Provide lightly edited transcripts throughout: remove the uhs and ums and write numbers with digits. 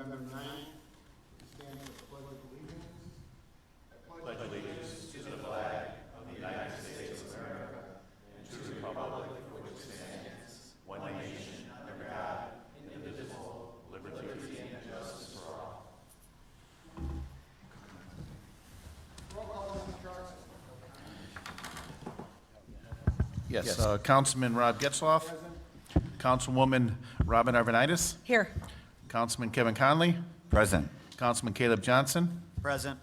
November 9th. Stand for the Pledge of Allegiance. I pledge allegiance to the flag of the United States of America and to the republic for which it stands, one nation, under God, indivisible, liberty and justice for all. Roll call, Mr. Charles. Yes, Councilman Rob Getzloff. Councilwoman Robin Arvanitis. Here. Councilman Kevin Conley. Present. Councilman Caleb Johnson. Present.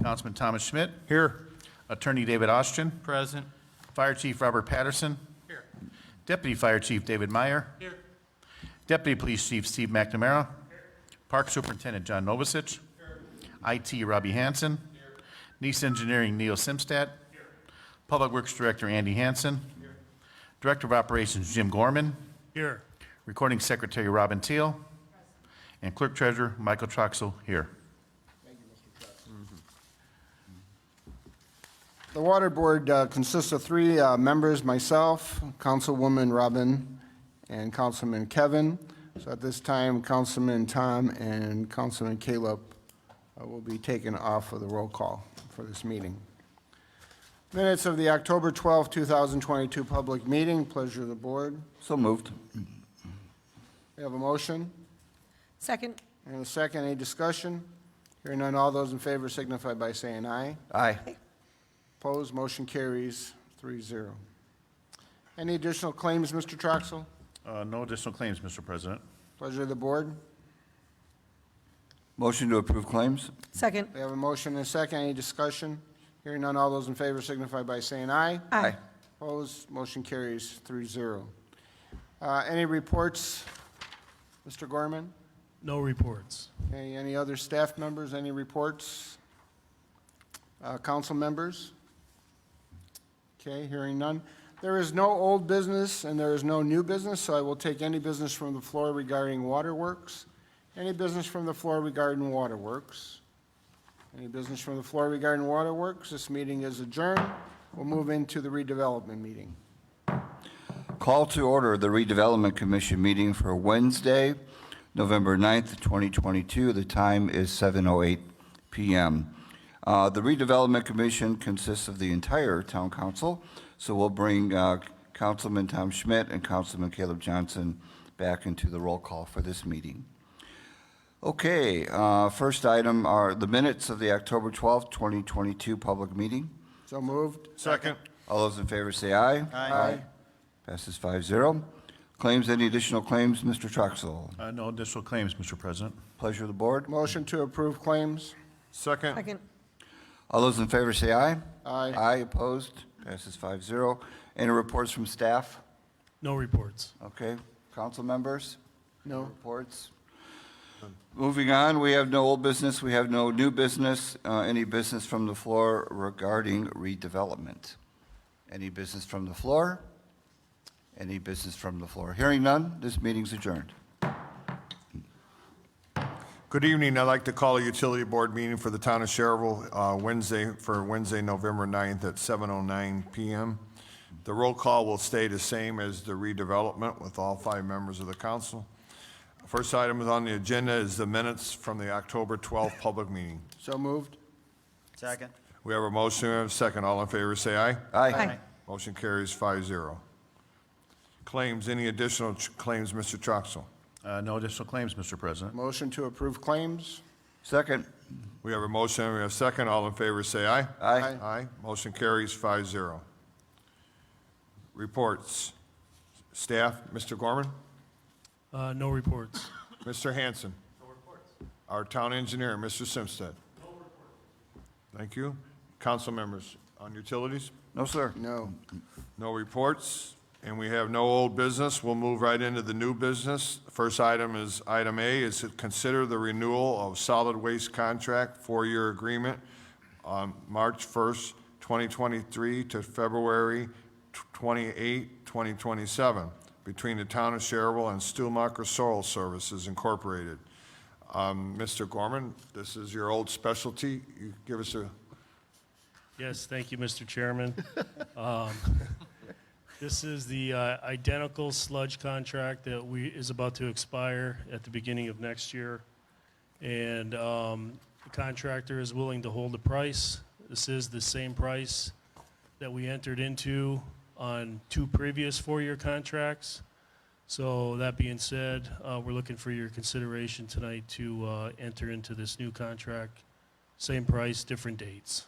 Councilman Thomas Schmidt. Here. Attorney David Austin. Present. Fire Chief Robert Patterson. Here. Deputy Fire Chief David Meyer. Here. Deputy Police Chief Steve McNamara. Park Superintendent John Novosich. IT Robbie Hansen. Nice Engineering Neil Simstat. Public Works Director Andy Hansen. Director of Operations Jim Gorman. Here. Recording Secretary Robin Teal. And Clerk Treasurer Michael Troxel here. Thank you, Mr. Troxel. The Water Board consists of three members, myself, Councilwoman Robin, and Councilman Kevin. So at this time, Councilman Tom and Councilman Caleb will be taken off of the roll call for this meeting. Minutes of the October 12, 2022 public meeting. Pleasure of the board. So moved. We have a motion Second. and a second. Any discussion? Hearing none, all those in favor signify by saying aye. Aye. Opposed, motion carries 3-0. Any additional claims, Mr. Troxel? No additional claims, Mr. President. Pleasure of the board. Motion to approve claims? Second. We have a motion and a second. Any discussion? Hearing none, all those in favor signify by saying aye. Aye. Opposed, motion carries 3-0. Any reports, Mr. Gorman? No reports. Okay, any other staff members, any reports? Council members? Okay, hearing none. There is no old business and there is no new business, so I will take any business from the floor regarding waterworks. Any business from the floor regarding waterworks? Any business from the floor regarding waterworks? This meeting is adjourned. We'll move into the redevelopment meeting. Call to order the Redevelopment Commission meeting for Wednesday, November 9th, 2022. The time is 7:08 p.m. The Redevelopment Commission consists of the entire Town Council, so we'll bring Councilman Tom Schmidt and Councilman Caleb Johnson back into the roll call for this meeting. Okay, first item are the minutes of the October 12th, 2022 public meeting. So moved. Second. All those in favor say aye. Aye. Passes 5-0. Claims, any additional claims, Mr. Troxel? No additional claims, Mr. President. Pleasure of the board. Motion to approve claims. Second. Second. All those in favor say aye. Aye. Aye, opposed, passes 5-0. Any reports from staff? No reports. Okay, council members? No. Reports? Moving on, we have no old business, we have no new business. Any business from the floor regarding redevelopment? Any business from the floor? Any business from the floor? Hearing none, this meeting's adjourned. Good evening. I'd like to call a utility board meeting for the town of Schererville Wednesday, November 9th at 7:09 p.m. The roll call will stay the same as the redevelopment with all 5 members of the council. First item on the agenda is the minutes from the October 12th public meeting. So moved. Second. We have a motion and a second. All in favor say aye. Aye. Motion carries 5-0. Claims, any additional claims, Mr. Troxel? No additional claims, Mr. President. Motion to approve claims. Second. We have a motion and we have a second. All in favor say aye. Aye. Aye. Motion carries 5-0. Reports. Staff, Mr. Gorman? No reports. Mr. Hanson? No reports. Our town engineer, Mr. Simstead? No reports. Thank you. Council members on utilities? No, sir. No. No reports. And we have no old business. We'll move right into the new business. First item is item A, is to consider the renewal of solid waste contract 4-year agreement on March 1st, 2023 to February 28, 2027 between the town of Schererville and Stuhlmacher Soil Services Incorporated. Mr. Gorman, this is your old specialty. You give us a... Yes, thank you, Mr. Chairman. This is the identical sludge contract that is about to expire at the beginning of next year. and the contractor is willing to hold the price. This is the same price that we entered into on 2 previous 4-year contracts. So that being said, we're looking for your consideration tonight to enter into this new contract. Same price, different dates.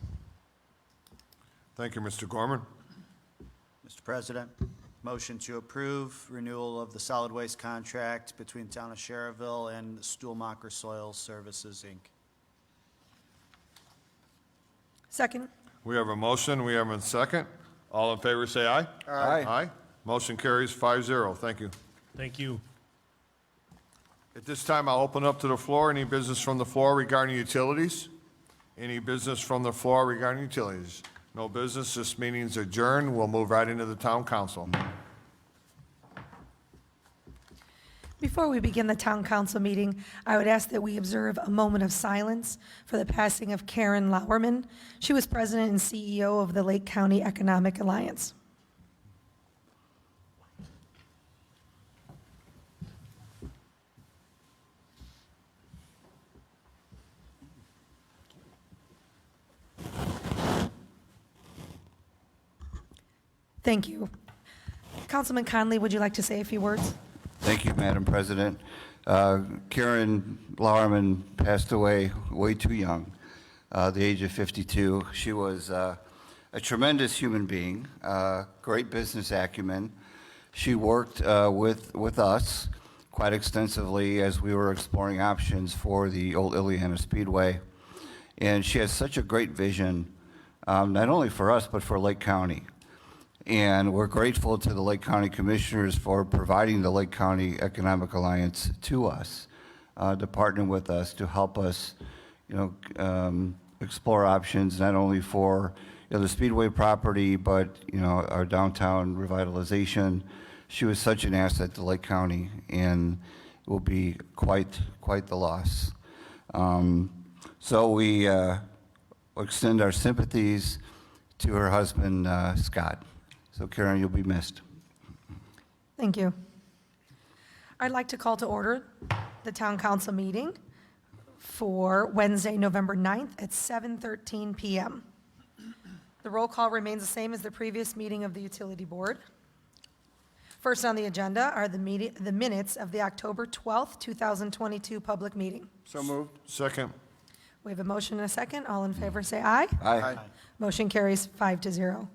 Thank you, Mr. Gorman. Mr. President, motion to approve renewal of the solid waste contract between the Town of Schererville and Stuhlmacher Soil Services, Inc. Second. We have a motion, we have a second. All in favor, say aye. Aye. Aye. Motion carries 5-0. Thank you. Thank you. At this time, I'll open up to the floor. Any business from the floor regarding utilities? Any business from the floor regarding utilities? No business. This meeting's adjourned. We'll move right into the town council. Before we begin the town council meeting, I would ask that we observe a moment of silence for the passing of Karen Lauerman. She was president and CEO of the Lake County Economic Alliance. Thank you. Councilman Conley, would you like to say a few words? Thank you, Madam President. Karen Lauerman passed away way too young, the age of 52. She was a tremendous human being, great business acumen. She worked with us quite extensively as we were exploring options for the old Ileana Speedway. And she has such a great vision, not only for us, but for Lake County. And we're grateful to the Lake County Commissioners for providing the Lake County Economic Alliance to us, to partner with us, to help us, explore options not only for the Speedway property, but our downtown revitalization. She was such an asset to Lake County, and it will be quite the loss. So we extend our sympathies to her husband, Scott. So Karen, you'll be missed. Thank you. I'd like to call to order the town council meeting for Wednesday, November 9th at 7:13 PM. The roll call remains the same as the previous meeting of the utility board. First on the agenda are the minutes of the October 12th, 2022 public meeting. So moved. Second. We have a motion and a second. All in favor, say aye. Aye. Motion carries 5-0.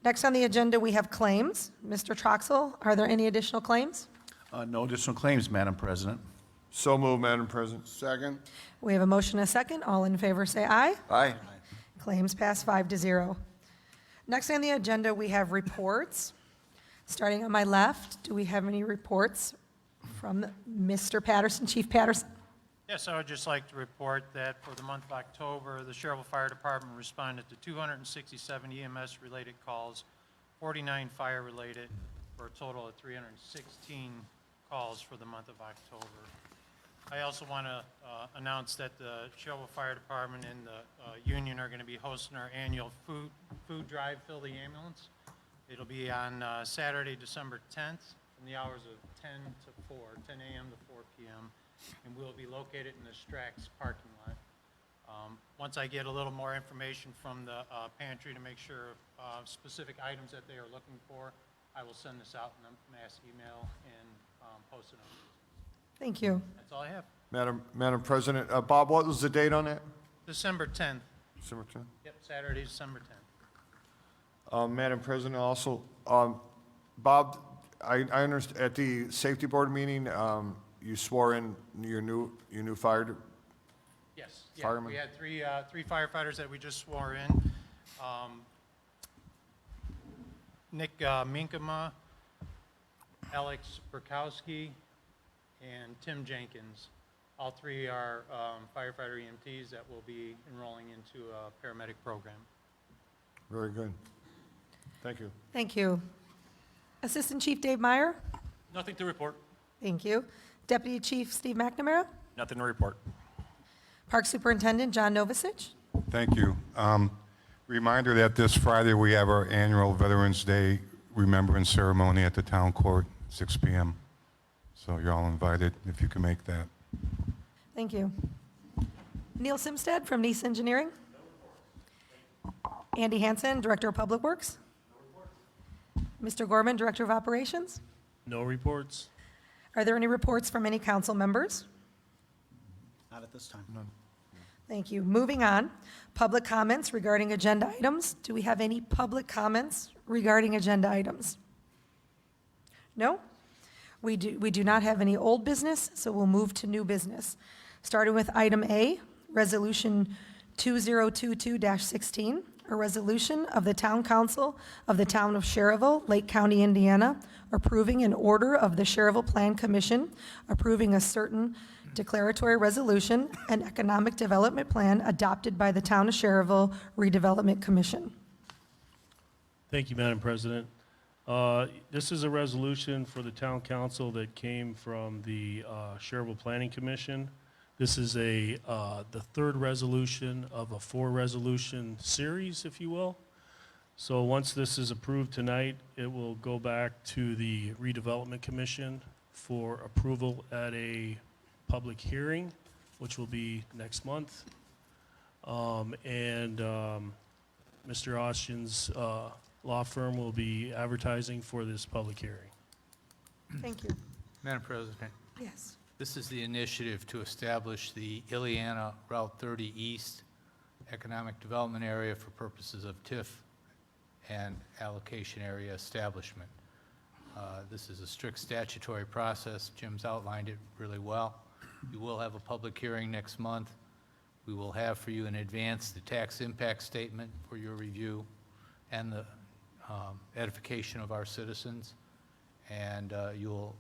Next on the agenda, we have claims. Mr. Troxel, are there any additional claims? No additional claims, Madam President. So moved, Madam President. Second. We have a motion and a second. All in favor, say aye. Aye. Claims pass 5-0. Next on the agenda, we have reports. Starting on my left, do we have any reports from Mr. Patterson, Chief Patterson? Yes, I would just like to report that for the month of October, the Schererville Fire Department responded to 267 EMS-related calls, 49 fire-related, for a total of 316 calls for the month of October. I also want to announce that the Schererville Fire Department and the union are going to be hosting our annual food drive, Fill the Ambulance. It'll be on Saturday, December 10th, from the hours of 10 a.m. to 4 p.m., and we'll be located in the Strax parking lot. Once I get a little more information from the pantry to make sure specific items that they are looking for, I will send this out in a mass email and post it on. Thank you. That's all I have. Madam President, Bob, what was the date on that? December 10th. December 10th. Yep, Saturday, December 10th. Madam President, also, Bob, I understand, at the safety board meeting, you swore in your new fire. Yes, yeah, Firemen. we had three firefighters that we just swore in. Nick Minkema, Alex Burkowski, and Tim Jenkins. All three are firefighter EMTs that will be enrolling into a paramedic program. Very good. Thank you. Thank you. Assistant Chief Dave Meyer? Nothing to report. Thank you. Deputy Chief Steve McNamara? Nothing to report. Park Superintendent John Novosich? Thank you. Reminder that this Friday we have our annual Veterans Day Remembrance Ceremony at the Town Court, 6 p.m. So you're all invited if you can make that. Thank you. Neil Simstead from Nice Engineering. Andy Hansen, Director of Public Works. Mr. Gorman, Director of Operations. No reports? Are there any reports from any council members? Not at this time. Thank you. Moving on, public comments regarding agenda items. Do we have any public comments regarding agenda items? No? We do not have any old business, so we'll move to new business. Starting with item A, Resolution 2022-16, a resolution of the Town Council of the Town of Schererville, Lake County, Indiana, approving an order of the Schererville Plan Commission, approving a certain declaratory resolution and economic development plan adopted by the Town of Schererville Redevelopment Commission. Thank you, Madam President. This is a resolution for the town council that came from the Schererville Planning Commission. This is the third resolution of a 4-resolution series, if you will. So once this is approved tonight, it will go back to the Redevelopment Commission for approval at a public hearing, which will be next month. Mr. Austin's law firm will be advertising for this public hearing. Thank you. Madam President, Yes. this is the initiative to establish the Ileana Route 30 East Economic Development Area for purposes of TIF and allocation area establishment. This is a strict statutory process. Jim's outlined it really well. You will have a public hearing next month. We will have for you in advance the tax impact statement for your review and the edification of our citizens. And you will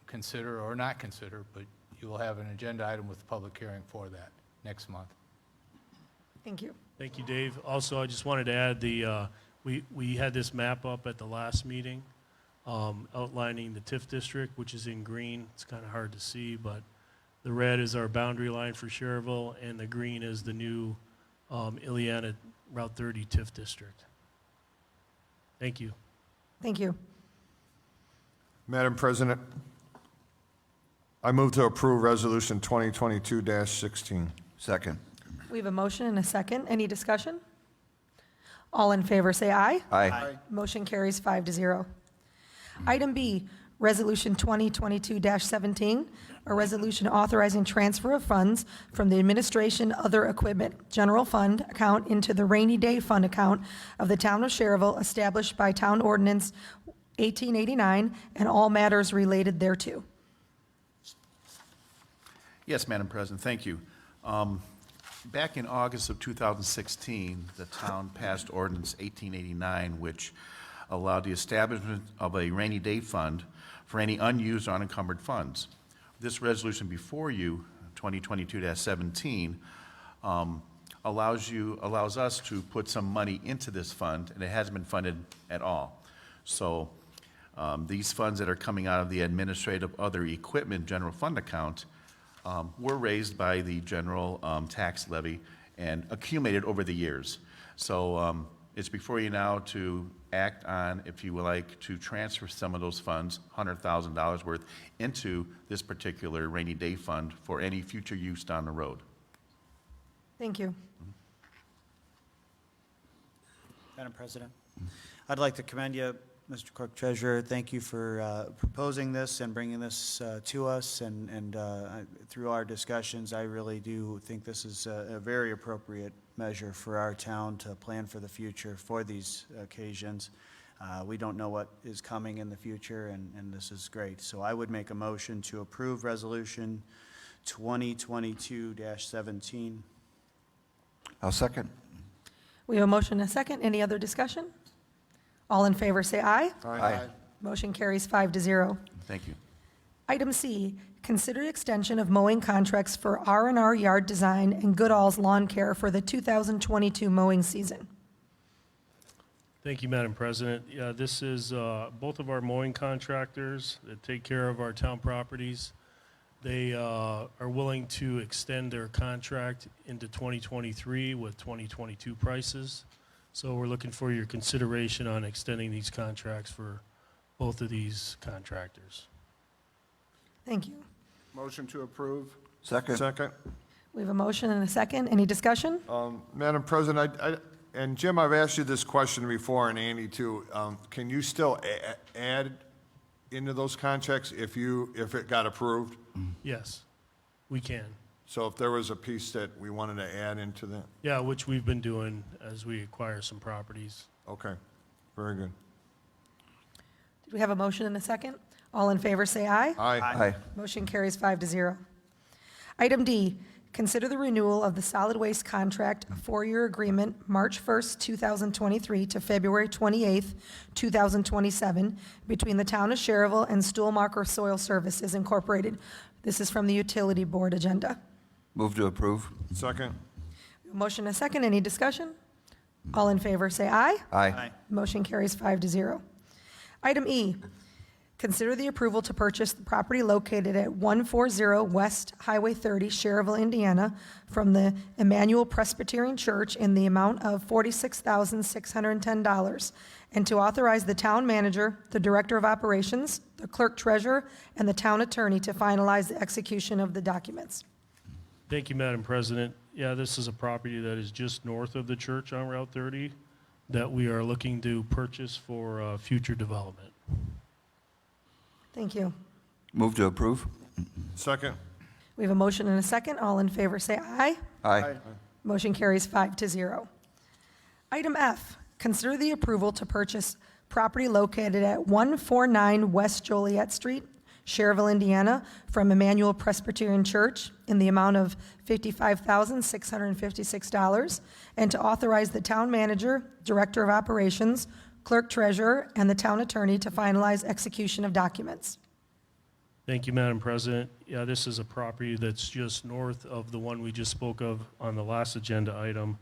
consider or not consider, but you will have an agenda item with a public hearing for that next month. Thank you. Thank you, Dave. Also, I just wanted to add we had this map up at the last meeting outlining the TIF district, which is in green. It's kind of hard to see, but the red is our boundary line for Schererville, and the green is the new Ileana Route 30 TIF district. Thank you. Thank you. Madam President, I move to approve Resolution 2022-16. Second. We have a motion and a second. Any discussion? All in favor, say aye. Aye. Motion carries 5-0. Item B, Resolution 2022-17, a resolution authorizing transfer of funds from the Administration Other Equipment General Fund account into the Rainy Day Fund account of the Town of Schererville established by Town Ordinance 1889 and all matters related thereto. Yes, Madam President, thank you. Back in August of 2016, the town passed Ordinance 1889, which allowed the establishment of a rainy day fund for any unused or unencumbered funds. This resolution before you, 2022-17, allows us to put some money into this fund, and it hasn't been funded at all. So these funds that are coming out of the Administrative Other Equipment General Fund account were raised by the general tax levy and accumulated over the years. So it's before you now to act on, if you would like, to transfer some of those funds, $100,000 worth, into this particular rainy day fund for any future use down the road. Thank you. Madam President, I'd like to commend you, Mr. Clerk Treasurer. Thank you for proposing this and bringing this to us. And through our discussions, I really do think this is a very appropriate measure for our town to plan for the future for these occasions. We don't know what is coming in the future, and this is great. So I would make a motion to approve Resolution 2022-17. I'll second. We have a motion and a second. Any other discussion? All in favor, say aye. Aye. Motion carries 5-0. Thank you. Item C, consider extension of mowing contracts for R&R Yard Design and Goodall's Lawn Care for the 2022 mowing season. Thank you, Madam President. Yeah, this is both of our mowing contractors that take care of our town properties. They are willing to extend their contract into 2023 with 2022 prices. So we're looking for your consideration on extending these contracts for both of these contractors. Thank you. Motion to approve. Second. Second. We have a motion and a second. Any discussion? Madam President, and Jim, I've asked you this question before, and Andy too. Can you still add into those contracts if it got approved? Yes, we can. So if there was a piece that we wanted to add into that? Yeah, which we've been doing as we acquire some properties. Okay, very good. Did we have a motion and a second? All in favor, say aye. Aye. Aye. Motion carries 5-0. Item D, consider the renewal of the solid waste contract, a 4-year agreement, March 1st, 2023 to February 28th, 2027, between the town of Schererville and Stuhlmacher Soil Services Incorporated. This is from the Utility Board agenda. Move to approve. Second. Motion and a second. Any discussion? All in favor, say aye. Aye. Motion carries 5-0. Item E, consider the approval to purchase the property located at 140 West Highway 30, Schererville, Indiana, from the Emmanuel Presbyterian Church in the amount of $46,610, and to authorize the town manager, the director of operations, the clerk treasurer, and the town attorney to finalize the execution of the documents. Thank you, Madam President. Yeah, this is a property that is just north of the church on Route 30 that we are looking to purchase for future development. Thank you. Move to approve. Second. We have a motion and a second. All in favor, say aye. Aye. Motion carries 5-0. Item F, consider the approval to purchase property located at 149 West Joliet Street, Schererville, Indiana, from Emmanuel Presbyterian Church in the amount of $55,656, and to authorize the town manager, director of operations, clerk treasurer, and the town attorney to finalize execution of documents. Thank you, Madam President. Yeah, this is a property that's just north of the one we just spoke of on the last agenda item,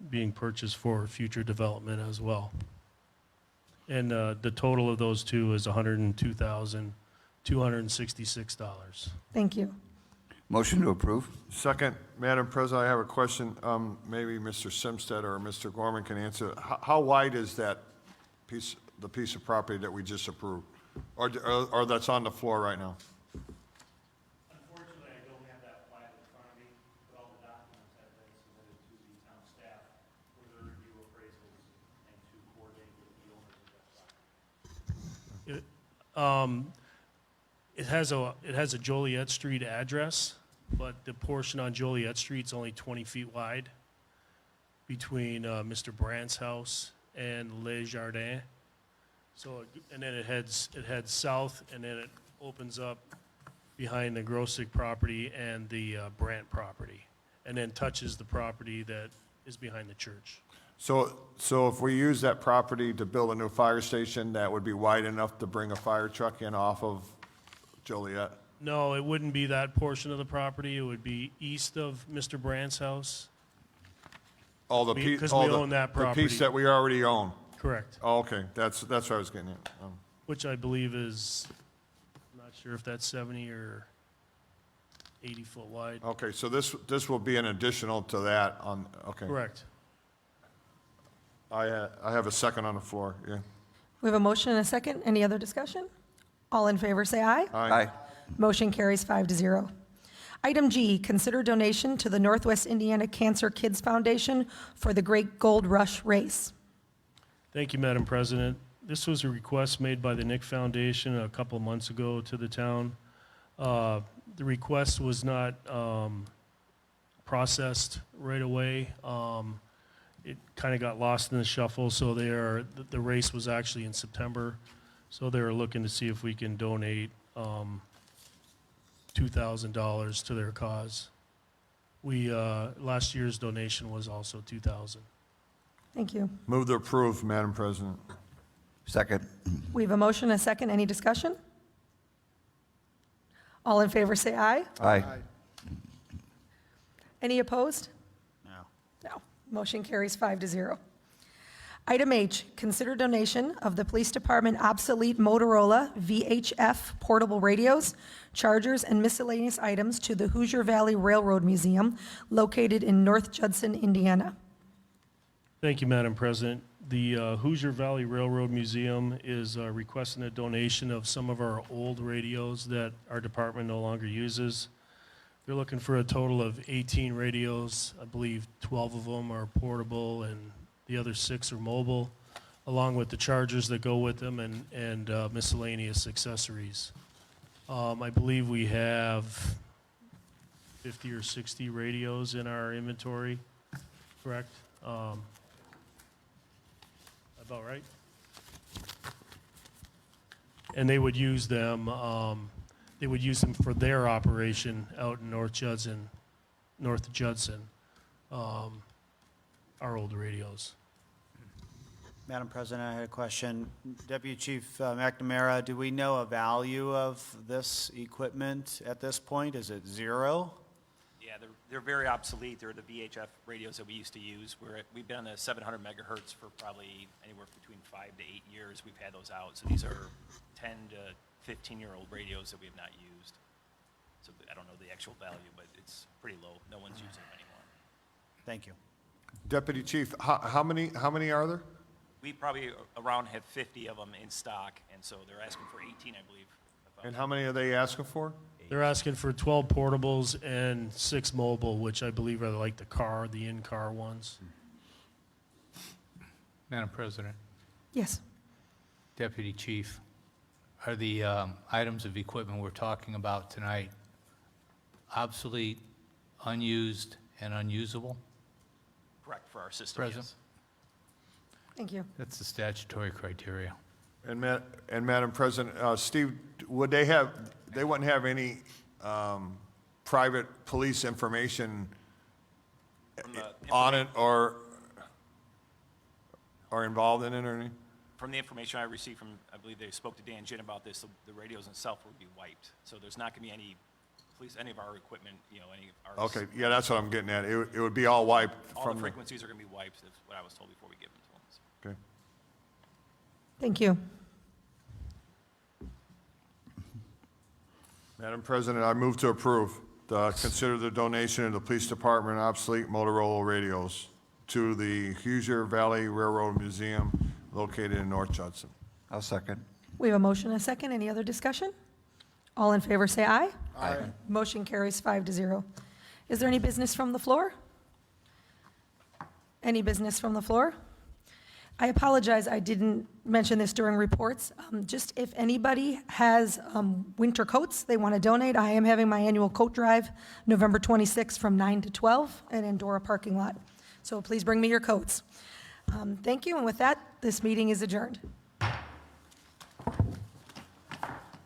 being purchased for future development as well. And the total of those two is $102,266. Thank you. Motion to approve. Second. Madam President, I have a question. Maybe Mr. Simstead or Mr. Gorman can answer. How wide is that piece of property that we just approved? Or that's on the floor right now? Unfortunately, I don't have that plan in front of me, but all the documents have been submitted to the town staff for their review appraisals and to coordinate with the owners of that property. It has a Joliet Street address, but the portion on Joliet Street's only 20 feet wide between Mr. Brandt's house and Les Jardins. So, and then it heads south, and then it opens up behind the Grossick property and the Brandt property, and then touches the property that is behind the church. So if we use that property to build a new fire station, that would be wide enough to bring a fire truck in off of Joliet? No, it wouldn't be that portion of the property. It would be east of Mr. Brandt's house. Oh, the Because piece, we own that the property. piece that we already own? Correct. Oh, okay, that's what I was getting at. Which I believe is, I'm not sure if that's 70 or 80 foot wide. Okay, so this will be an additional to that on, okay. Correct. I have a second on the floor, yeah. We have a motion and a second. Any other discussion? All in favor, say aye. Aye. Motion carries 5-0. Item G, consider donation to the Northwest Indiana Cancer Kids Foundation for the Great Gold Rush Race. Thank you, Madam President. This was a request made by the Nick Foundation a couple of months ago to the town. The request was not processed right away. It kind of got lost in the shuffle, so the race was actually in September. So they were looking to see if we can donate $2,000 to their cause. Last year's donation was also $2,000. Thank you. Move to approve, Madam President. Second. We have a motion and a second. Any discussion? All in favor, say aye. Aye. Any opposed? No. No. Motion carries 5-0. Item H, consider donation of the Police Department obsolete Motorola VHF portable radios, chargers, and miscellaneous items to the Hoosier Valley Railroad Museum located in North Judson, Indiana. Thank you, Madam President. The Hoosier Valley Railroad Museum is requesting a donation of some of our old radios that our department no longer uses. They're looking for a total of 18 radios. I believe 12 of them are portable and the other 6 are mobile, along with the chargers that go with them and miscellaneous accessories. I believe we have 50 or 60 radios in our inventory, correct? About right? And they would use them for their operation out in north of Judson, our old radios. Madam President, I had a question. Deputy Chief McNamara, do we know a value of this equipment at this point? Is it zero? Yeah, they're very obsolete. They're the VHF radios that we used to use. We've been on the 700 megahertz for probably anywhere between 5 to 8 years. We've had those out. So these are 10 to 15-year-old radios that we have not used. So I don't know the actual value, but it's pretty low. No one's using them anymore. Thank you. Deputy Chief, how many are there? We probably around have 50 of them in stock, and so they're asking for 18, I believe. And how many are they asking for? They're asking for 12 portables and 6 mobile, which I believe are like the in-car ones. Madam President, Yes. Deputy Chief, are the items of equipment we're talking about tonight obsolete, unused, and unusable? Correct, for our system, President? yes. Thank you. That's the statutory criteria. And Madam President, Steve, they wouldn't have any private police information on it or involved in it or anything? From the information I received from, I believe they spoke to Dan Ginn about this, the radios themselves would be wiped. So there's not going to be any of our equipment, any of our. Okay, yeah, that's what I'm getting at. It would be all wiped All from the frequencies are going to be wiped, that's what I was told before we give them to them. So. Okay. Thank you. Madam President, I move to approve. Consider the donation of the police department obsolete Motorola radios to the Hoosier Valley Railroad Museum located in North Judson. I'll second. We have a motion and a second. Any other discussion? All in favor, say aye. Aye. Motion carries 5-0. Is there any business from the floor? Any business from the floor? I apologize, I didn't mention this during reports. Just if anybody has winter coats they want to donate, I am having my annual coat drive November 26th from 9 to 12 at Andorra parking lot. So please bring me your coats. Thank you, and with that, this meeting is adjourned.